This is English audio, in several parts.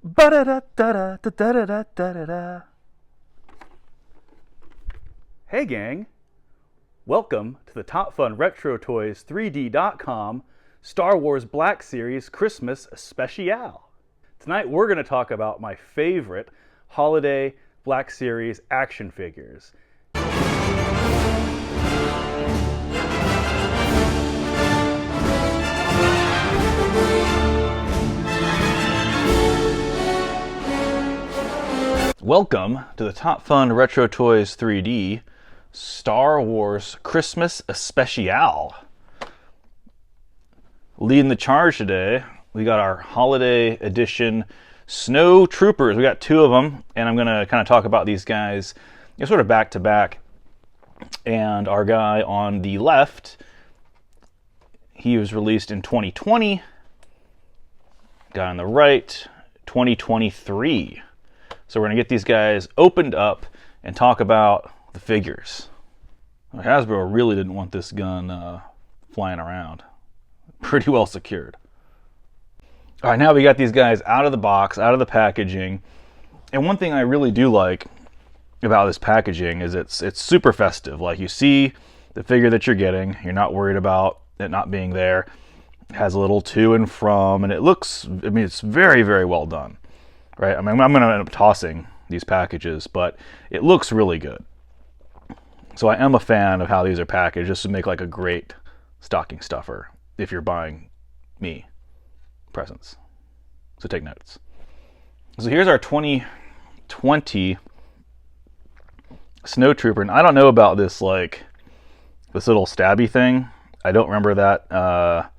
Ba-da-da-da-da-da-da-da-da-da. Hey gang, welcome to the Top Fun Retro Toys 3D.com Star Wars Black Series Christmas Special. Tonight we're going to talk about my favorite holiday Black Series action figures. Welcome to the Top Fun Retro Toys 3D Star Wars Christmas Special. Leading the charge today, we got our holiday edition Snow Troopers. We got two of them, and I'm going to kind of talk about these guys sort of back to back. And our guy on the left, he was released in 2020. Guy on the right, 2023. So we're going to get these guys opened up and talk about the figures. Hasbro really didn't want this gun flying around. Pretty well secured. All right, now we got these guys out of the box, out of the packaging. And one thing I really do like about this packaging is it's super festive. Like, you see the figure that you're getting. You're not worried about it not being there. It has a little to and from, and it looks, I mean, it's very, very well done. Right? I mean, I'm going to end up tossing these packages, but it looks really good. So I am a fan of how these are packaged, just to make like a great stocking stuffer if you're buying me presents. So take notes. So here's our 2020 Snow Trooper, and I don't know about this, like this little stabby thing. I don't remember that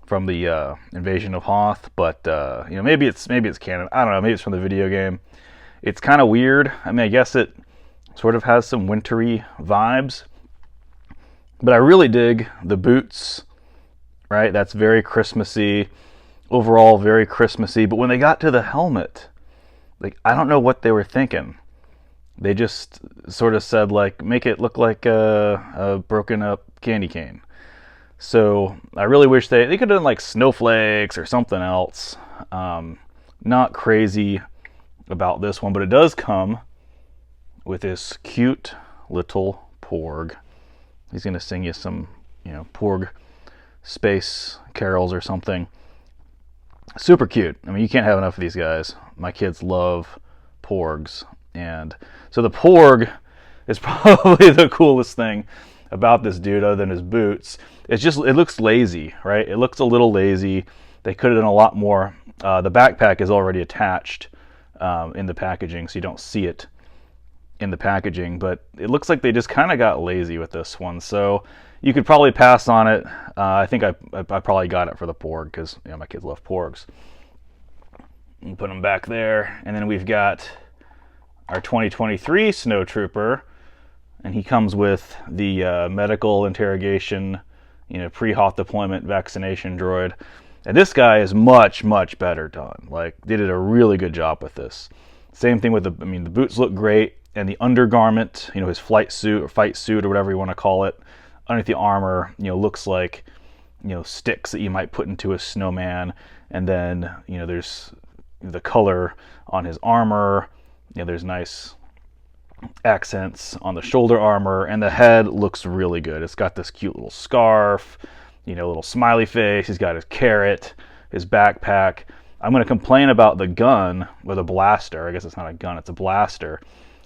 from the Invasion of Hoth, but you know, maybe it's canon. I don't know. Maybe it's from the video game. It's kind of weird. I mean, I guess it sort of has some wintry vibes, but I really dig the boots. Right, that's very Christmassy. Overall, very Christmassy. But when they got to the helmet, like, I don't know what they were thinking. They just sort of said, like, make it look like a broken up candy cane. So I really wish they could have done like snowflakes or something else. Not crazy about this one, but it does come with this cute little Porg. He's going to sing you some, you know, Porg space carols or something. Super cute. I mean, you can't have enough of these guys. My kids love Porgs. And so the Porg is probably the coolest thing about this dude other than his boots. It's just, it looks lazy, right? It looks a little lazy. They could have done a lot more. The backpack is already attached in the packaging, so you don't see it in the packaging, but it looks like they just kind of got lazy with this one. So you could probably pass on it. I think I probably got it for the Porg because, you know, my kids love Porgs. And put them back there, and then we've got our 2023 Snow Trooper, and he comes with the medical interrogation, you know, pre-Hoth deployment vaccination droid. And this guy is much, much better done. Like, they did a really good job with this. Same thing with the, I mean, the boots look great, and the undergarment, you know, his flight suit or fight suit or whatever you want to call it, underneath the armor, you know, looks like, you know, sticks that you might put into a snowman. And then, you know, there's the color on his armor. You know, there's nice accents on the shoulder armor, and the head looks really good. It's got this cute little scarf, you know, little smiley face. He's got his carrot, his backpack. I'm going to complain about the gun, or the blaster. I guess it's not a gun, it's a blaster,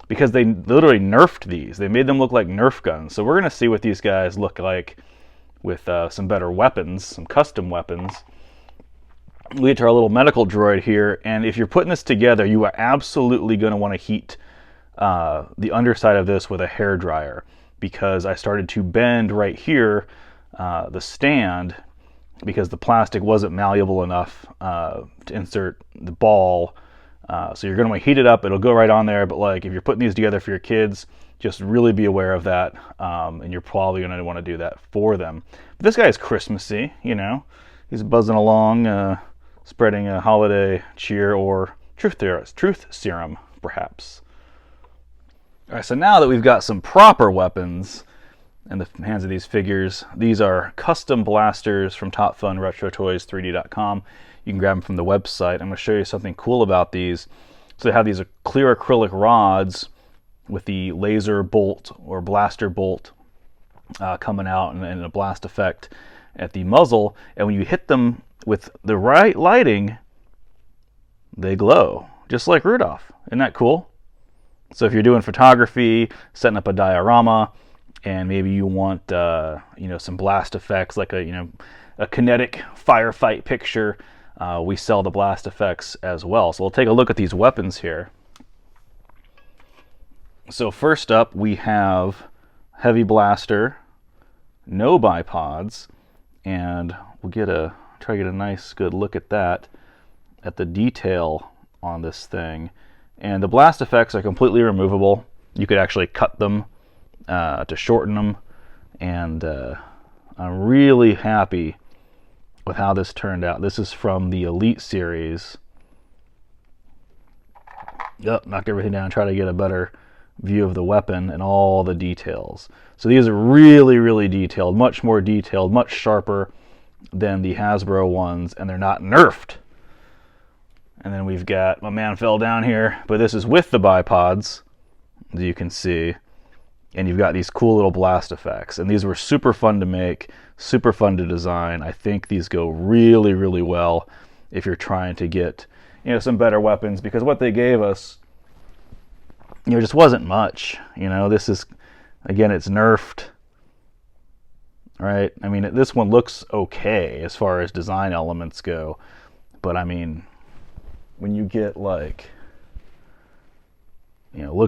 because they literally nerfed these. They made them look like Nerf guns. So we're going to see what these guys look like with some better weapons, some custom weapons. We get to our little medical droid here, and if you're putting this together, you are absolutely going to want to heat the underside of this with a hair dryer, because I started to bend right here the stand, because the plastic wasn't malleable enough to insert the ball. So you're going to want to heat it up. It'll go right on there, but like, if you're putting these together for your kids, just really be aware of that, and you're probably going to want to do that for them. But this guy is Christmassy, you know. He's buzzing along, spreading a holiday cheer, or truth serum, perhaps. All right, so now that we've got some proper weapons in the hands of these figures, these are custom blasters from Top Fun Retro Toys 3D.com. You can grab them from the website. I'm going to show you something cool about these. So they have these clear acrylic rods with the laser bolt or blaster bolt coming out and a blast effect at the muzzle. And when you hit them with the right lighting, they glow, just like Rudolph. Isn't that cool? So if you're doing photography, setting up a diorama, and maybe you want some blast effects, like a kinetic firefight picture, we sell the blast effects as well. So we'll take a look at these weapons here. So first up, we have Heavy Blaster, no bipods, and we'll try to get a nice good look at that, at the detail on this thing. And the blast effects are completely removable. You could actually cut them to shorten them, and I'm really happy with how this turned out. This is from the Elite series. Yep, knock everything down, try to get a better view of the weapon and all the details. So these are really, really detailed, much more detailed, much sharper than the Hasbro ones, and they're not nerfed. And then we've got, my man fell down here, but this is with the bipods, as you can see. And you've got these cool little blast effects. And these were super fun to make, super fun to design. I think these go really, really well if you're trying to get, some better weapons, because what they gave us, just wasn't much. This is, again, it's nerfed, right? I mean, this one looks okay as far as design elements go, but I mean, when you get look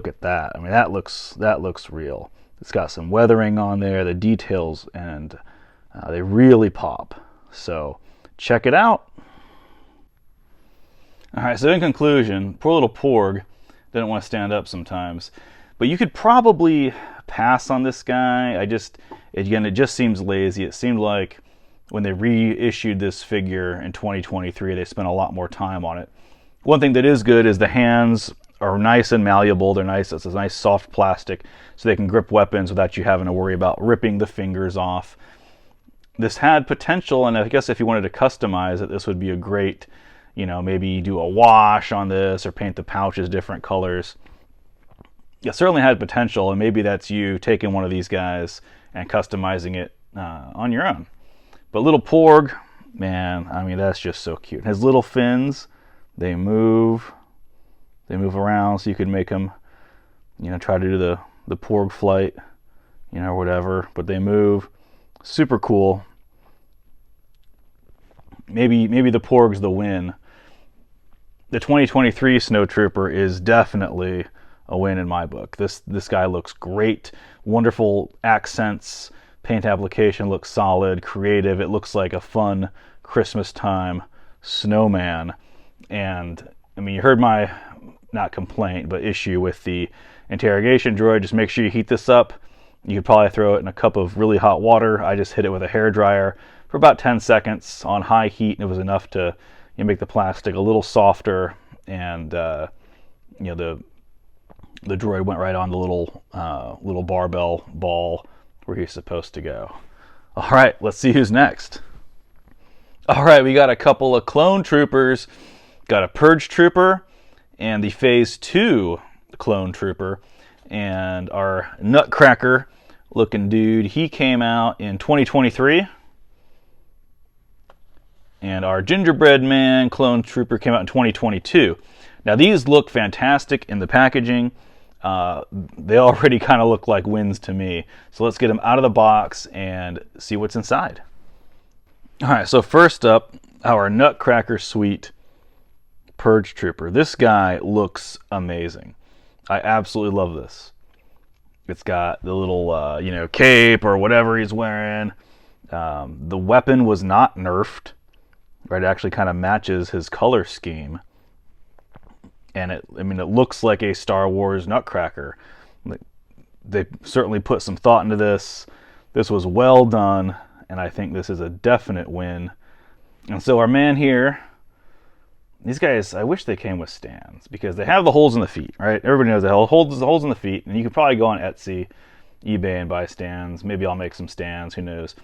at that. I mean, that looks real. It's got some weathering on there, the details, and they really pop. So check it out. All right, so in conclusion, poor little Porg didn't want to stand up sometimes, but you could probably pass on this guy. It just seems lazy. It seemed like when they reissued this figure in 2023, they spent a lot more time on it. One thing that is good is the hands are nice and malleable. They're nice. It's a nice soft plastic, so they can grip weapons without you having to worry about ripping the fingers off. This had potential, and I guess if you wanted to customize it, this would be a great, maybe do a wash on this or paint the pouches different colors. It certainly had potential, and maybe that's you taking one of these guys and customizing it on your own. But little Porg, man, I mean, that's just so cute. His little fins, they move around, so you could make them, try to do the Porg flight, or whatever, but they move. Super cool. Maybe the Porg's the win. The 2023 Snowtrooper is definitely a win in my book. This guy looks great. Wonderful accents. Paint application looks solid, creative. It looks like a fun Christmas time snowman. And I mean, you heard my, not complaint, but issue with the interrogation droid. Just make sure you heat this up. You could probably throw it in a cup of really hot water. I just hit it with a hairdryer for about 10 seconds on high heat, and it was enough to make the plastic a little softer, and the droid went right on the little barbell ball where he's supposed to go. All right, let's see who's next. All right, we got a couple of clone troopers. Got a Purge Trooper and the Phase 2 Clone Trooper. And our Nutcracker looking dude, he came out in 2023. And our Gingerbread Man Clone Trooper came out in 2022. Now these look fantastic in the packaging. They already kind of look like wins to me. So let's get them out of the box and see what's inside. All right, so first up, our Nutcracker Suite Purge Trooper. This guy looks amazing. I absolutely love this. It's got the little, cape or whatever he's wearing. The weapon was not nerfed. Right, it actually kind of matches his color scheme. And it looks like a Star Wars Nutcracker. They certainly put some thought into this. This was well done, and I think this is a definite win. And so our man here, these guys, I wish they came with stands, because they have the holes in the feet, right? Everybody knows the holes in the feet, and you could probably go on Etsy, eBay, and buy stands. Maybe I'll make some stands, who knows.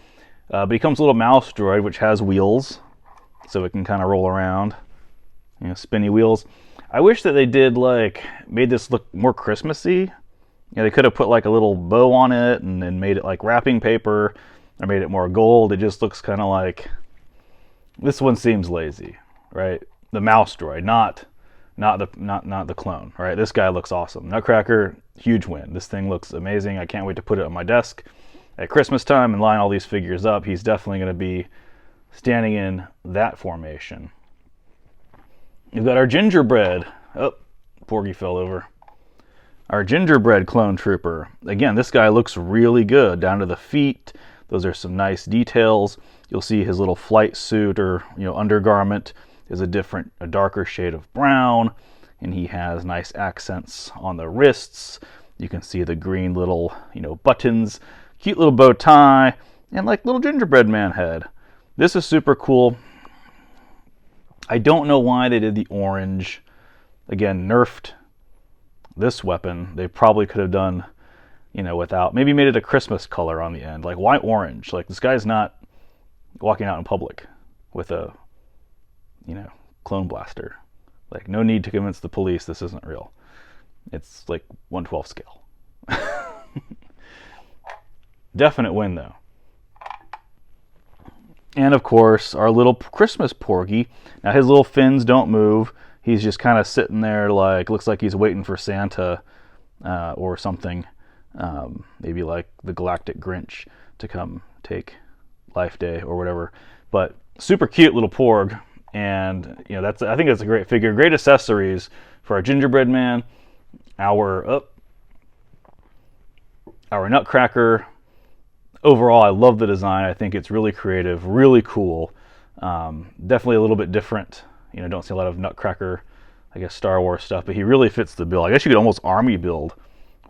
But he comes with a little mouse droid, which has wheels. so it can kind of roll around. You know, spinny wheels. I wish that they did like made this look more Christmassy. You know, they could have put like a little bow on it and then made it like wrapping paper, or made it more gold. It just looks kind of like, this one seems lazy, right? The mouse droid, not the clone, right? This guy looks awesome. Nutcracker, huge win. This thing looks amazing. I can't wait to put it on my desk at Christmas time and line all these figures up. He's definitely going to be standing in that formation. We've got our gingerbread. Oh, Porgy fell over. Our gingerbread clone trooper. Again, this guy looks really good down to the feet. Those are some nice details. You'll see his little flight suit or undergarment is a darker shade of brown, and he has nice accents on the wrists. You can see the green little buttons, cute little bow tie, and like little gingerbread man head. This is super cool. I don't know why they did the orange. Again, nerfed this weapon. They probably could have done, without. Maybe made it a Christmas color on the end. Like, why orange? Like, this guy's not walking out in public with a, clone blaster. Like, no need to convince the police this isn't real. It's like 1/12 scale. Definite win, though. And of course, our little Christmas Porgy. Now his little fins don't move. He's just kind of sitting there, like, looks like he's waiting for Santa or something. Maybe like the Galactic Grinch to come take Life Day or whatever. But super cute little Porg, and I think that's a great figure. Great accessories for our gingerbread man, our Nutcracker. Overall, I love the design. I think it's really creative, really cool. Definitely a little bit different. Don't see a lot of Nutcracker, I guess, Star Wars stuff, but he really fits the bill. I guess you could almost army build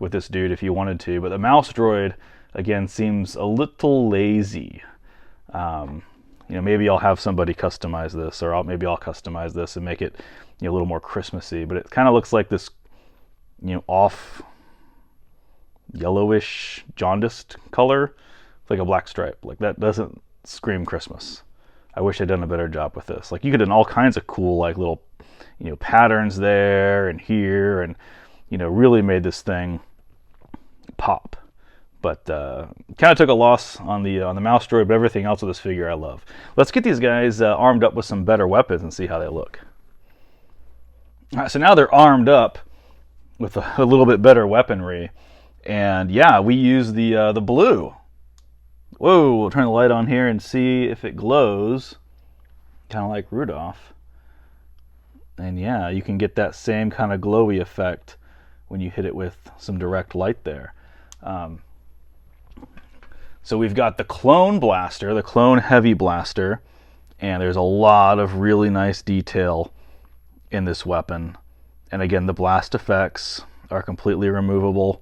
with this dude if you wanted to, but the mouse droid, again, seems a little lazy. Maybe I'll have somebody customize this, or maybe I'll customize this and make it a little more Christmassy, but it kind of looks like this, off yellowish, jaundiced color. Like a black stripe. Like, that doesn't scream Christmas. I wish I'd done a better job with this. Like, you could have done all kinds of cool, like, little, patterns there and here, and, really made this thing pop. But kind of took a loss on the mouse droid, but everything else with this figure I love. Let's get these guys armed up with some better weapons and see how they look. All right, so now they're armed up with a little bit better weaponry, and yeah, we use the blue. Whoa, we'll turn the light on here and see if it glows, kind of like Rudolph. And yeah, you can get that same kind of glowy effect when you hit it with some direct light there. So we've got the clone blaster, the clone heavy blaster, and there's a lot of really nice detail in this weapon. And again, the blast effects are completely removable.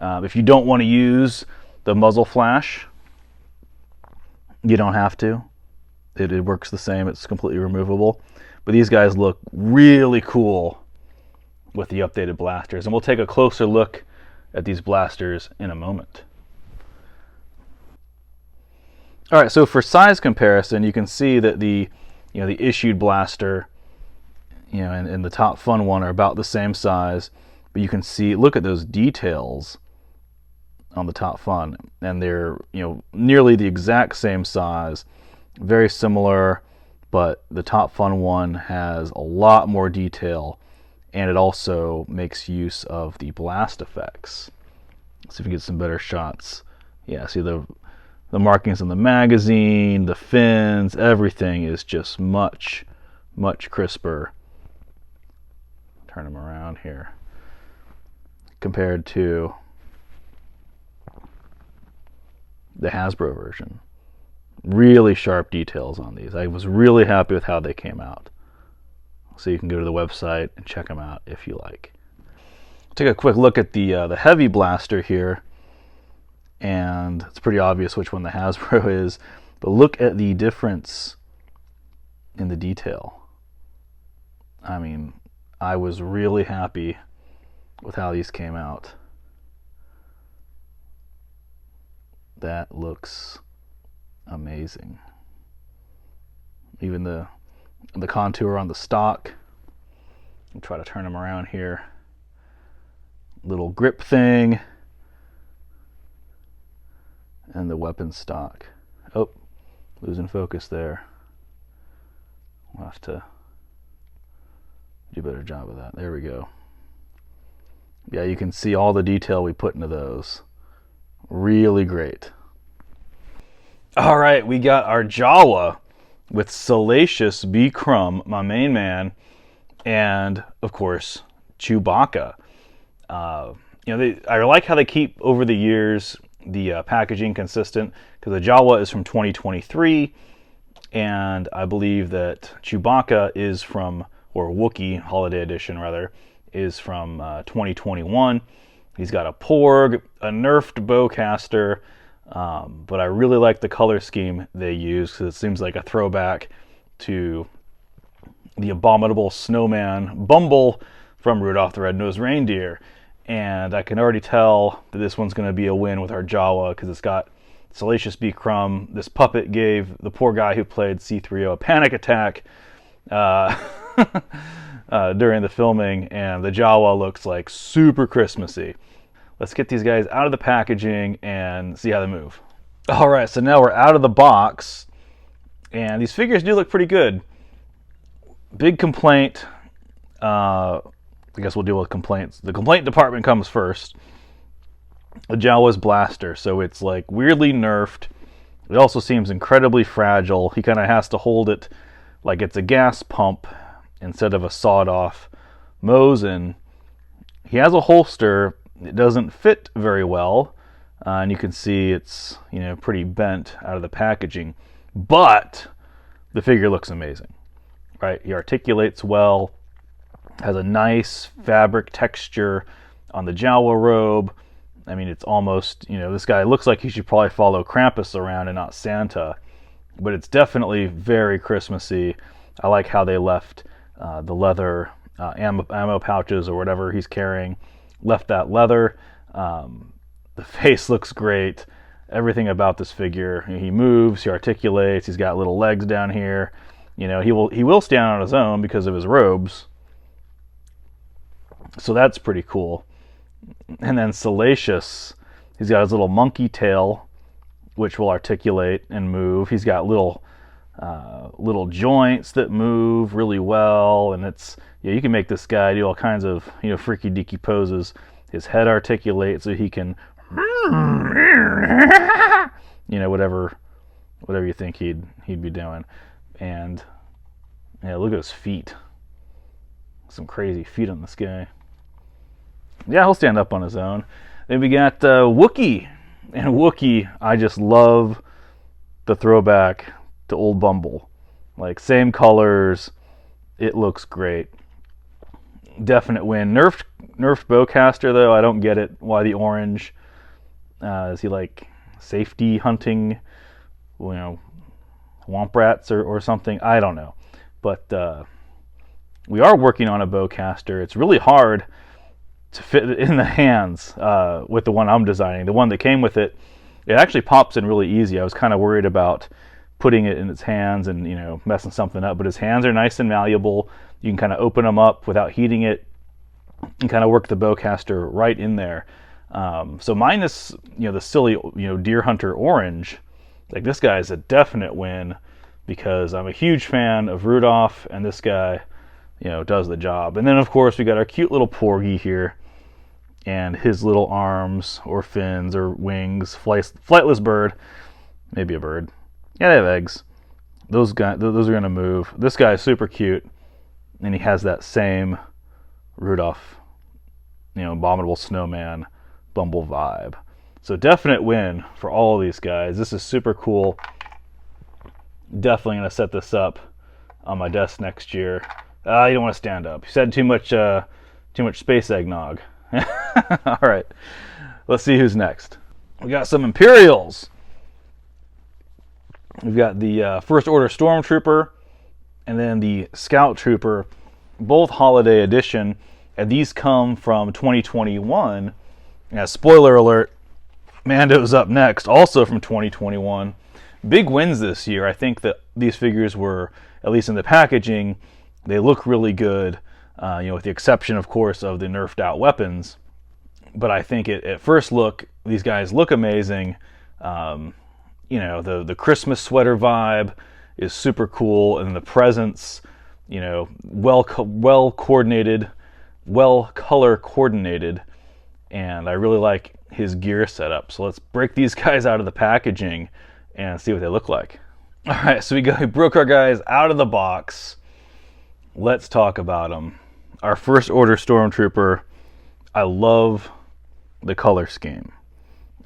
If you don't want to use the muzzle flash, you don't have to. It works the same. It's completely removable. But these guys look really cool with the updated blasters. And we'll take a closer look at these blasters in a moment. All right, so for size comparison, you can see that the issued blaster, and the Top Fun one are about the same size. But you can see, look at those details on the Top Fun, and they're nearly the exact same size, very similar, but the Top Fun one has a lot more detail, and it also makes use of the blast effects. Let's see if we can get some better shots. Yeah, see the markings on the magazine, the fins, everything is just much crisper. Turn them around here compared to the Hasbro version. Really sharp details on these. I was really happy with how they came out. So you can go to the website and check them out if you like. Take a quick look at the heavy blaster here, and it's pretty obvious which one the Hasbro is, but look at the difference in the detail. I mean, I was really happy with how these came out. That looks amazing. Even the the contour on the stock. I'll try to turn them around here. Little grip thing. And the weapon stock. Oh, losing focus there. We'll have to do a better job of that. There we go. Yeah, you can see all the detail we put into those. Really great. All right, we got our Jawa with Salacious B. Crumb, my main man, and of course Chewbacca. I like how they keep over the years the packaging consistent, because the Jawa is from 2023, and I believe that Chewbacca is from, or Wookiee Holiday Edition rather, is from 2021. He's got a Porg, a nerfed bowcaster, but I really like the color scheme they use, because it seems like a throwback to the abominable snowman Bumble from Rudolph the Red-Nosed Reindeer. And I can already tell that this one's going to be a win with our Jawa, because it's got Salacious B. Crumb. This puppet gave the poor guy who played C-3PO a panic attack during the filming, and the Jawa looks like super Christmassy. Let's get these guys out of the packaging and see how they move. All right, so now we're out of the box, and these figures do look pretty good. Big complaint. I guess we'll deal with complaints. The complaint department comes first. The Jawa's blaster, so it's like weirdly nerfed. It also seems incredibly fragile. He kind of has to hold it like it's a gas pump instead of a sawed-off Mosin. He has a holster. It doesn't fit very well, and you can see it's pretty bent out of the packaging. But the figure looks amazing, right? He articulates well. Has a nice fabric texture on the Jawa robe. I mean, it's almost, this guy looks like he should probably follow Krampus around and not Santa. But it's definitely very Christmassy. I like how they left the leather ammo pouches or whatever he's carrying. Left that leather. The face looks great. Everything about this figure. He moves, he articulates, he's got little legs down here. He will stand on his own because of his robes. So that's pretty cool. And then Salacious, he's got his little monkey tail, which will articulate and move. He's got little joints that move really well, and you can make this guy do all kinds of freaky deaky poses. His head articulates so he can whatever you think he'd be doing. And look at his feet. Some crazy feet on this guy. Yeah, he'll stand up on his own. Then we got Wookiee. And Wookiee, I just love the throwback to old Bumble. Like, same colors. It looks great. Definite win. Nerfed bowcaster, though. I don't get it. Why the orange? Is he like safety hunting, womp rats or something? I don't know. But we are working on a bowcaster. It's really hard to fit it in the hands with the one I'm designing. The one that came with it actually pops in really easy. I was kind of worried about putting it in its hands and messing something up, but his hands are nice and malleable. You can kind of open them up without heating it and kind of work the bowcaster right in there. So minus the silly deer hunter orange, like, this guy is a definite win, because I'm a huge fan of Rudolph, and this guy does the job. And then of course we got our cute little Porgy here, and his little arms or fins or wings, flightless bird, maybe a bird. Yeah, they have eggs. Those are gonna move. This guy is super cute, and he has that same Rudolph, abominable snowman Bumble vibe. So definite win for all of these guys. This is super cool. Definitely gonna set this up on my desk next year. You don't want to stand up. You said too much space eggnog. All right, let's see who's next. We got some Imperials. We've got the First Order Stormtrooper and then the Scout Trooper, both Holiday Edition, and these come from 2021. Spoiler alert, Mando's up next, also from 2021. big wins this year. I think that these figures were, at least in the packaging, they look really good, with the exception, of course, of the nerfed out weapons. But I think at first look, these guys look amazing. The Christmas sweater vibe is super cool, and the presents, well coordinated, well color coordinated, and I really like his gear setup. So let's break these guys out of the packaging and see what they look like. All right, so we broke our guys out of the box. Let's talk about them. Our first order Stormtrooper. I love the color scheme.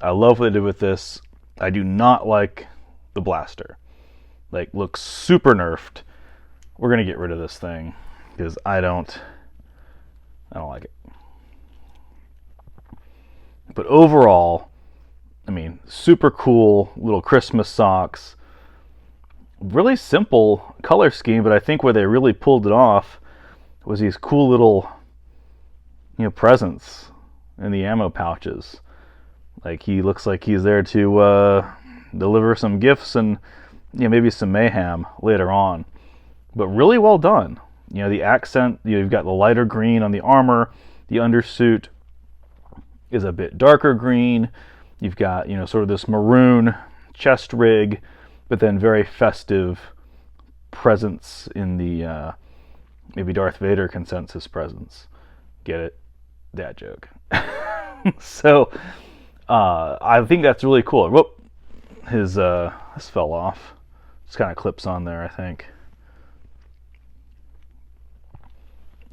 I love what they did with this. I do not like the blaster. Looks super nerfed. We're gonna get rid of this thing because I don't like it. But overall, I mean, super cool little Christmas socks. Really simple color scheme, but I think where they really pulled it off was these cool little, presents in the ammo pouches. He looks like he's there to deliver some gifts and maybe some mayhem later on. But really well done. The accent, you've got the lighter green on the armor. The undersuit is a bit darker green. You've got, sort of this maroon chest rig, but then very festive presence in the maybe Darth Vader consensus presence. Get it? Dad joke. So I think that's really cool. Whoop, this fell off. Just kind of clips on there, I think.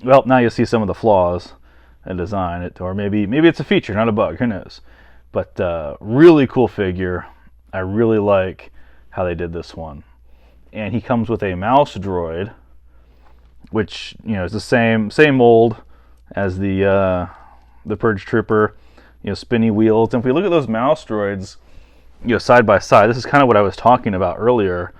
Well, now you'll see some of the flaws in design, or maybe it's a feature, not a bug. Who knows? But really cool figure. I really like how they did this one. And he comes with a mouse droid, which is the same mold as the Purge Trooper. Spinny wheels. And if we look at those mouse droids, side by side, this is kind of what I was talking about earlier.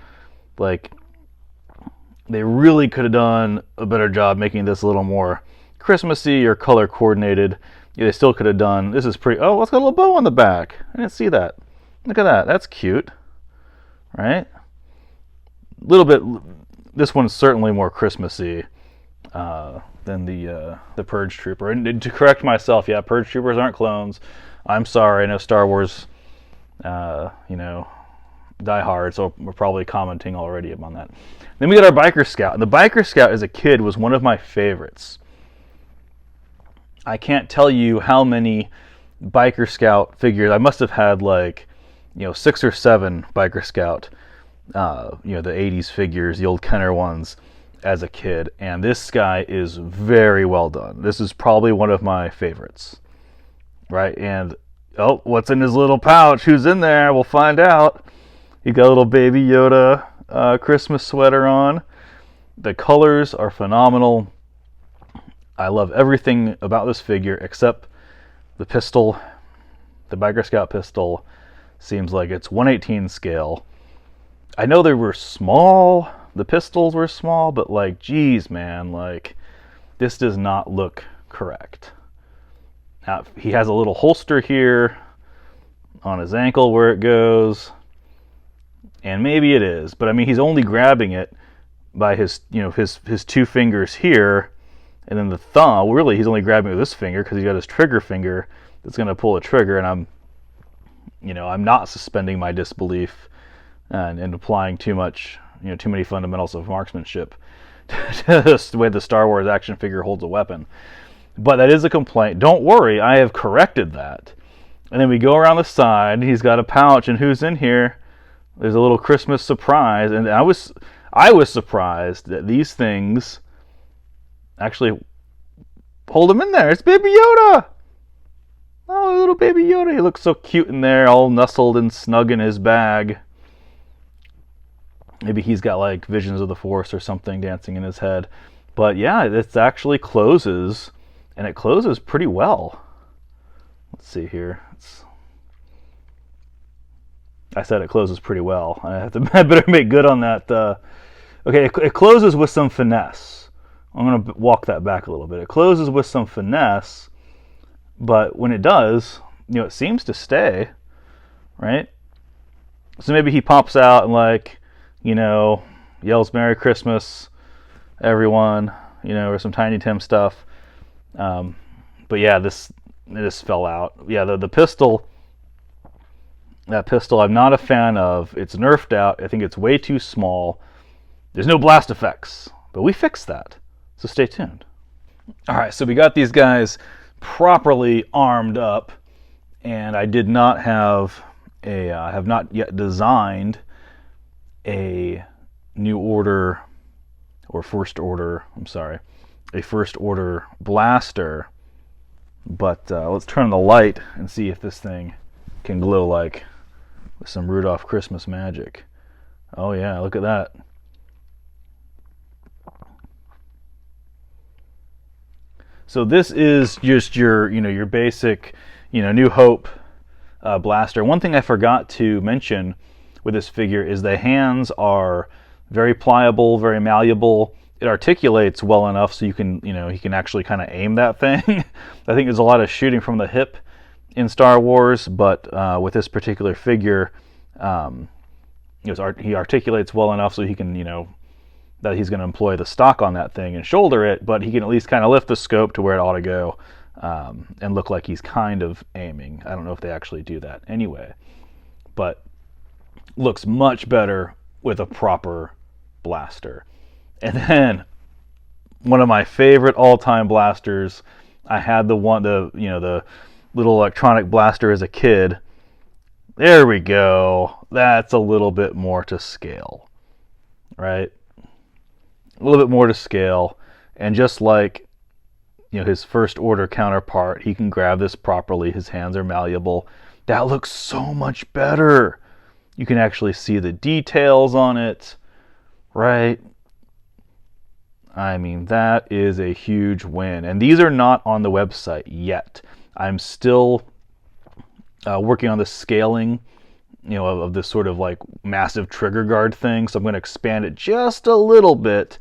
They really could have done a better job making this a little more Christmassy or color coordinated. They still could have done. This is pretty. Oh, it's got a little bow on the back. I didn't see that. Look at that. That's cute, right? A little bit. This one's certainly more Christmassy than the Purge Trooper. And to correct myself, yeah, Purge Troopers aren't clones. I'm sorry. I know Star Wars, die hard, so we're probably commenting already on that. Then we got our Biker Scout. And the Biker Scout as a kid was one of my favorites. I can't tell you how many Biker Scout figures. I must have had 6 or 7 Biker Scout, the 80s figures, the old Kenner ones, as a kid. And this guy is very well done. This is probably one of my favorites. Right? And, what's in his little pouch? Who's in there? We'll find out. He got a little Baby Yoda Christmas sweater on. The colors are phenomenal. I love everything about this figure except the pistol. The Biker Scout pistol seems like it's 1/18 scale. I know they were small. The pistols were small, but geez, man, this does not look correct. Now, he has a little holster here on his ankle where it goes. And maybe it is, but I mean, he's only grabbing it by his 2 fingers here, and then the thumb. Really, he's only grabbing it with this finger because he's got his trigger finger that's going to pull a trigger. And I'm not suspending my disbelief and applying too many fundamentals of marksmanship to the way the Star Wars action figure holds a weapon. But that is a complaint. Don't worry, I have corrected that. And then we go around the side. He's got a pouch, and who's in here? There's a little Christmas surprise, and I was surprised that these things actually hold him in there. It's Baby Yoda. Oh, little Baby Yoda. He looks so cute in there, all nestled and snug in his bag. Maybe he's got visions of the Force or something dancing in his head. But yeah, it actually closes, and it closes pretty well. Let's see here. I said it closes pretty well. I better make good on that. Okay, it closes with some finesse. I'm going to walk that back a little bit. It closes with some finesse, but when it does, it seems to stay, right? So maybe he pops out and like, yells Merry Christmas, everyone, or some Tiny Tim stuff. But yeah, it just fell out. Yeah, the pistol, that pistol I'm not a fan of. It's nerfed out. I think it's way too small. There's no blast effects, but we fixed that. So stay tuned. All right, so we got these guys properly armed up, and I did not have I have not yet designed a new order or first order. I'm sorry, a first order blaster. But let's turn on the light and see if this thing can glow like with some Rudolph Christmas magic. Oh yeah, look at that. So this is just your basic, New Hope blaster. One thing I forgot to mention with this figure is the hands are very pliable, very malleable. It articulates well enough so you can, he can actually kind of aim that thing. I think there's a lot of shooting from the hip in Star Wars, but with this particular figure, he articulates well enough so he can, that he's going to employ the stock on that thing and shoulder it, but he can at least kind of lift the scope to where it ought to go and look like he's kind of aiming. I don't know if they actually do that anyway, but looks much better with a proper blaster. And then one of my favorite all-time blasters, I had the little electronic blaster as a kid. There we go. That's a little bit more to scale, right? A little bit more to scale, and just like his first order counterpart, he can grab this properly. His hands are malleable. That looks so much better. You can actually see the details on it, right? I mean, that is a huge win. And these are not on the website yet. I'm still working on the scaling, of this sort of like massive trigger guard thing. So I'm going to expand it just a little bit,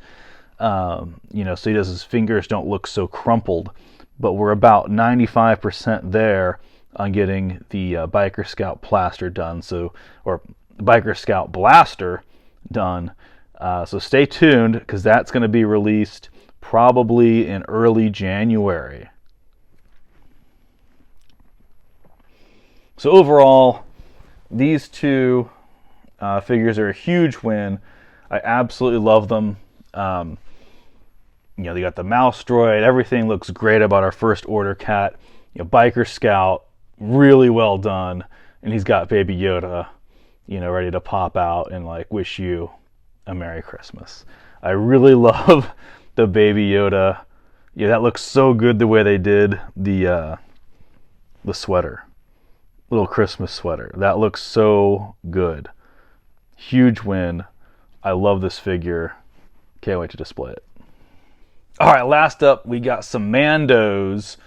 so his fingers don't look so crumpled. But we're about 95% there on getting the Biker Scout plaster done. Or Biker Scout blaster done. So stay tuned, because that's going to be released probably in early January. So overall, these two figures are a huge win. I absolutely love them. They got the mouse droid. Everything looks great about our first order cat. Biker Scout, really well done. And he's got Baby Yoda, ready to pop out and like wish you a Merry Christmas. I really love the Baby Yoda. Yeah, that looks so good the way they did the sweater. Little Christmas sweater. That looks so good. Huge win. I love this figure. Can't wait to display it. All right, last up, we got some Mandos,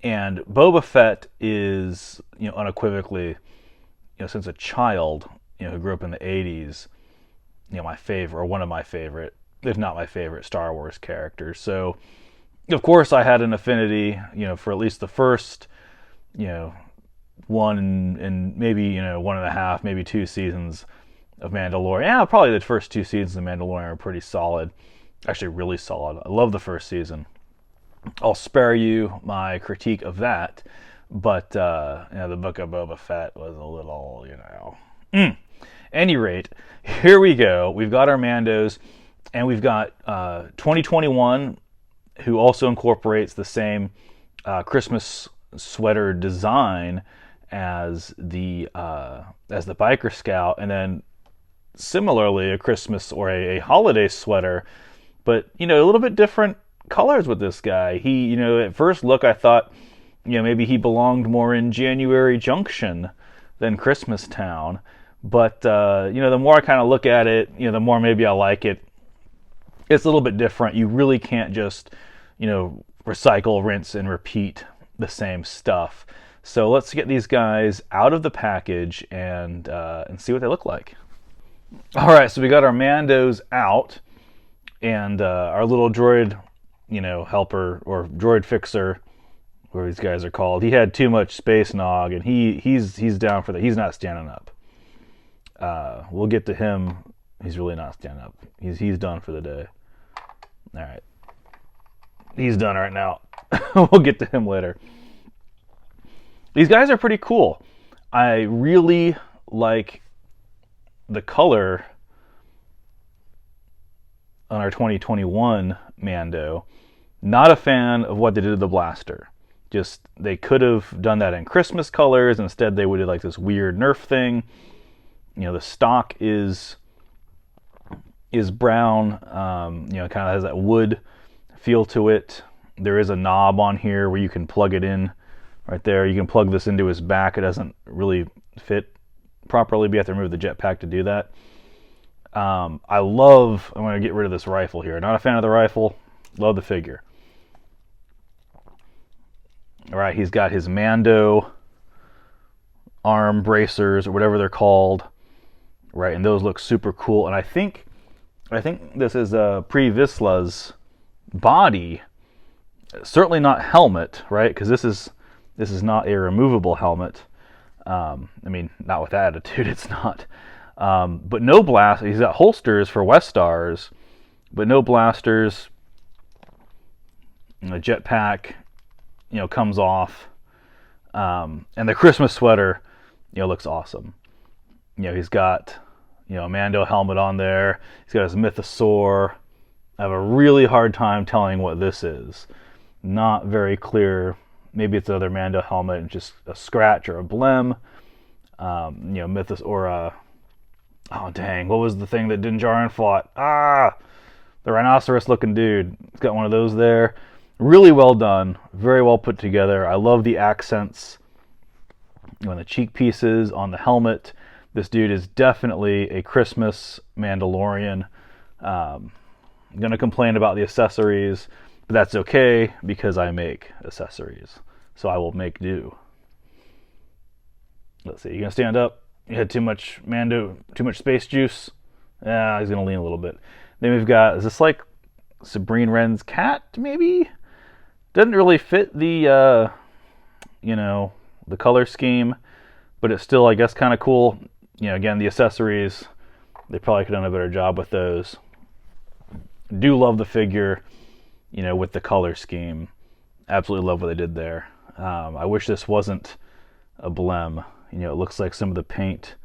and Boba Fett is, unequivocally, since a child, who grew up in the 80s, my favorite, or one of my favorite, if not my favorite, Star Wars characters. So, of course, I had an affinity, for at least the first, one and maybe 1.5, maybe 2 seasons of Mandalorian. Yeah, probably the first 2 seasons of Mandalorian are pretty solid. Actually, really solid. I love the first season. I'll spare you my critique of that, but the Book of Boba Fett was a little, Any rate, here we go. We've got our Mandos, and we've got 2021, who also incorporates the same Christmas sweater design as the Biker Scout, and then similarly a Christmas or a holiday sweater, but a little bit different colors with this guy. He, at first look, I thought, maybe he belonged more in January Junction than Christmas Town, but the more I kind of look at it, the more maybe I like it. It's a little bit different. You really can't just recycle, rinse, and repeat the same stuff. So let's get these guys out of the package and see what they look like. All right, so we got our Mandos out, and our little droid, helper or droid fixer, whatever these guys are called. He had too much space nog, and he's down for that. He's not standing up. We'll get to him. He's really not standing up. He's done for the day. All right. He's done right now. We'll get to him later. These guys are pretty cool. I really like the color on our 2021 Mando. Not a fan of what they did to the blaster. Just, they could have done that in Christmas colors. Instead, they would have like this weird Nerf thing. You know, the stock is brown. You know, it kind of has that wood feel to it. There is a knob on here where you can plug it in right there. You can plug this into his back. It doesn't really fit properly, but you have to remove the jetpack to do that. I'm going to get rid of this rifle here. Not a fan of the rifle. Love the figure. All right, he's got his Mando arm bracers or whatever they're called. Right, and those look super cool. And I think this is Pre Vizsla's body. Certainly not helmet, right? Because this is not a removable helmet. I mean, not with that attitude, it's not. But no blast. He's got holsters for Westars, but no blasters. The jetpack, you know, comes off, and the Christmas sweater, you know, looks awesome. You know, he's got, you know, a Mando helmet on there. He's got his mythosaur. I have a really hard time telling what this is. Not very clear. Maybe it's another Mando helmet and just a scratch or a blem. You know, mythos or oh dang, what was the thing that Din Djarin fought? The rhinoceros-looking dude. He's got one of those there. Really well done. Very well put together. I love the accents on the cheek pieces, on the helmet. This dude is definitely a Christmas Mandalorian. I'm going to complain about the accessories, but that's okay because I make accessories. So I will make do. Let's see. You going to stand up? You had too much Mando, too much space juice? Yeah, he's going to lean a little bit. Then we've got, is this like Sabrine Wren's cat, maybe? Doesn't really fit the, you know, the color scheme, but it's still, I guess, kind of cool. You know, again, the accessories, they probably could have done a better job with those. Do love the figure, you know, with the color scheme. Absolutely love what they did there. I wish this wasn't a blem. You know, it looks like some of the paint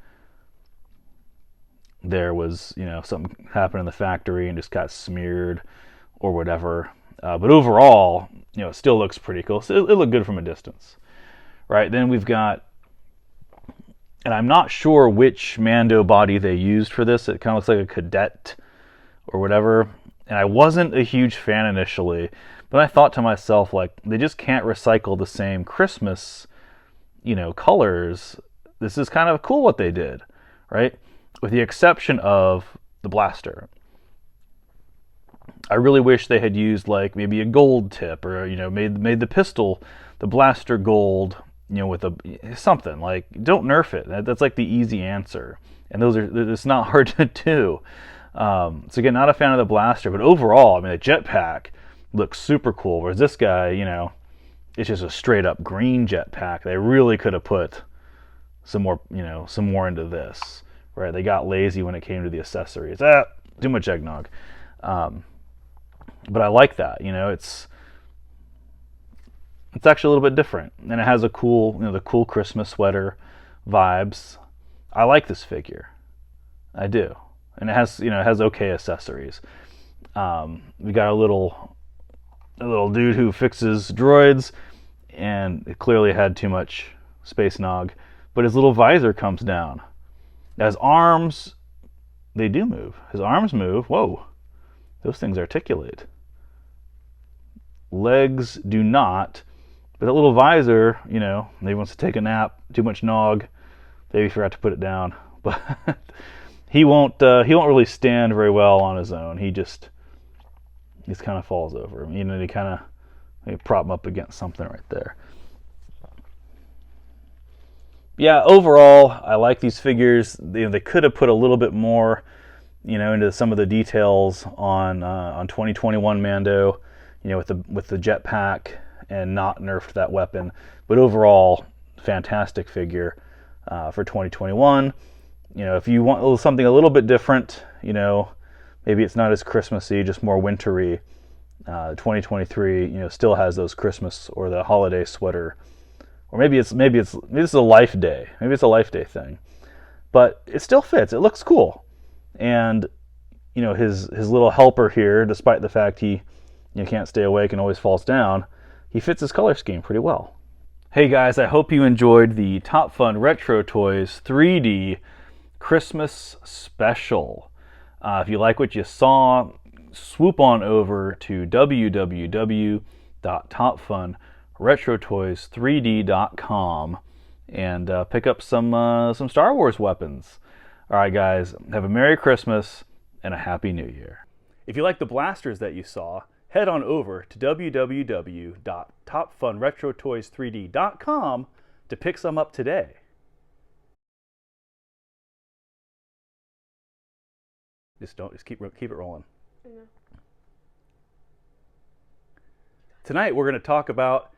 there was, you know, something happened in the factory and just got smeared or whatever. But overall, you know, it still looks pretty cool. So it looked good from a distance. Right, then we've got, and I'm not sure which Mando body they used for this. It kind of looks like a cadet or whatever. And I wasn't a huge fan initially, but I thought to myself, like, they just can't recycle the same Christmas, you know, colors. This is kind of cool what they did, right? With the exception of the blaster. I really wish they had used like maybe a gold tip, or, you know, made the pistol, the blaster gold, you know, with something. Like, don't nerf it. That's like the easy answer, and it's not hard to do. So again, not a fan of the blaster, but overall, I mean, the jetpack looks super cool. Whereas this guy, you know, it's just a straight up green jetpack. They really could have put some more, you know, some more into this. Right? They got lazy when it came to the accessories. Too much eggnog. But I like that. You know, it's actually a little bit different, and it has a cool, you know, the cool Christmas sweater vibes. I like this figure. I do. And it has, you know, it has okay accessories. We got a little dude who fixes droids, and it clearly had too much space nog, but his little visor comes down. Now his arms, they do move. His arms move. Whoa. Those things articulate. Legs do not. But that little visor, you know, maybe wants to take a nap, too much nog, maybe forgot to put it down. But he won't really stand very well on his own. He just kind of falls over. You know, he kind of prop him up against something right there. Yeah, overall, I like these figures. They could have put a little bit more, you know, into some of the details on 2021 Mando, you know, with the jetpack, and not nerfed that weapon. But overall, fantastic figure for 2021. if you want something a little bit different, maybe it's not as Christmassy, just more wintry. 2023, still has those Christmas or the holiday sweater, or maybe it's a Life Day, maybe it's a Life Day thing, but it still fits. It looks cool, and his little helper here, despite the fact he can't stay awake and always falls down, he fits his color scheme pretty well. Hey guys, I hope you enjoyed the Top Fun Retro Toys 3D Christmas Special. If you like what you saw, swoop on over to www.topfunretrotoys3d.com and pick up some Star Wars weapons. All right, guys, have a Merry Christmas and a Happy New Year. If you like the blasters that you saw, head on over to www.topfunretrotoys3d.com to pick some up today. Just keep it rolling. Tonight we're going to talk about